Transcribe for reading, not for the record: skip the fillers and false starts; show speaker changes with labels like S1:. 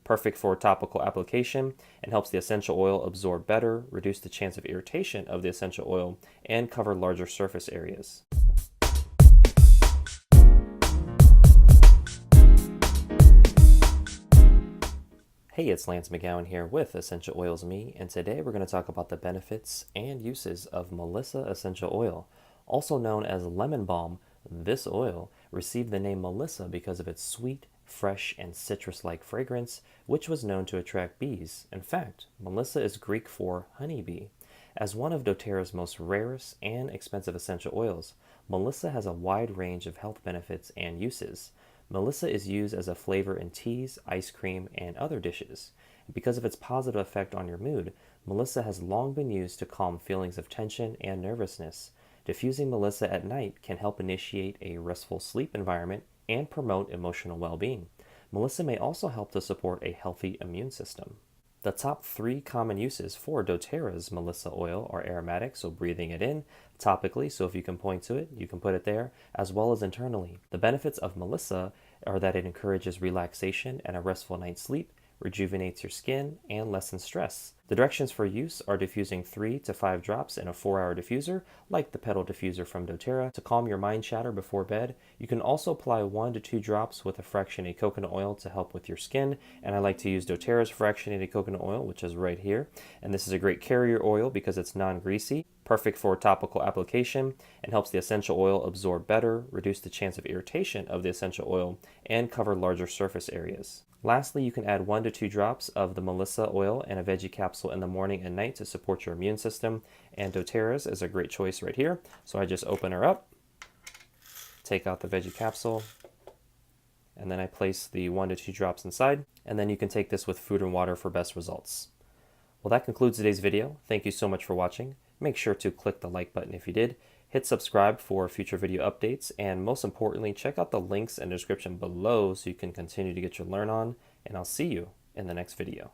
S1: perfect for topical application, and helps the essential oil absorb better, reduce the chance of irritation of the essential oil, and cover larger surface areas. Hey, it's Lance McGowan here with Essential Oils Me, and today we're going to talk about the benefits and uses of Melissa essential oil. Also known as lemon balm, this oil received the name Melissa because of its sweet, fresh, and citrus-like fragrance, which was known to attract bees. In fact, Melissa is Greek for honeybee. As one of doTERRA's most rarest and expensive essential oils, Melissa has a wide range of health benefits and uses. Melissa is used as a flavor in teas, ice cream, and other dishes. Because of its positive effect on your mood, Melissa has long been used to calm feelings of tension and nervousness. Diffusing Melissa at night can help initiate a restful sleep environment and promote emotional well-being. Melissa may also help to support a healthy immune system. The top 3 common uses for doTERRA's Melissa oil are aromatic, so breathing it in, topically, so if you can point to it, you can put it there, as well as internally. The benefits of Melissa are that it encourages relaxation and a restful night's sleep, rejuvenates your skin, and lessens stress. The directions for use are diffusing 3 to 5 drops in a 4-hour diffuser, like the petal diffuser from doTERRA, to calm your mind chatter before bed. You can also apply 1 to 2 drops with a fractionated coconut oil to help with your skin, and I like to use doTERRA's fractionated coconut oil, which is right here. And this is a great carrier oil because it's non-greasy, perfect for topical application, and helps the essential oil absorb better, reduce the chance of irritation of the essential oil, and cover larger surface areas. Lastly, you can add 1 to 2 drops of the Melissa oil in a veggie capsule in the morning and night to support your immune system, and doTERRA's is a great choice right here. So I just open her up, take out the veggie capsule, and then I place the 1 to 2 drops inside, and then you can take this with food and water for best results. Well, that concludes today's video. Thank you so much for watching. Make sure to click the like button if you did, hit subscribe for future video updates, and most importantly, check out the links in the description below so you can continue to get your learn on, and I'll see you in the next video.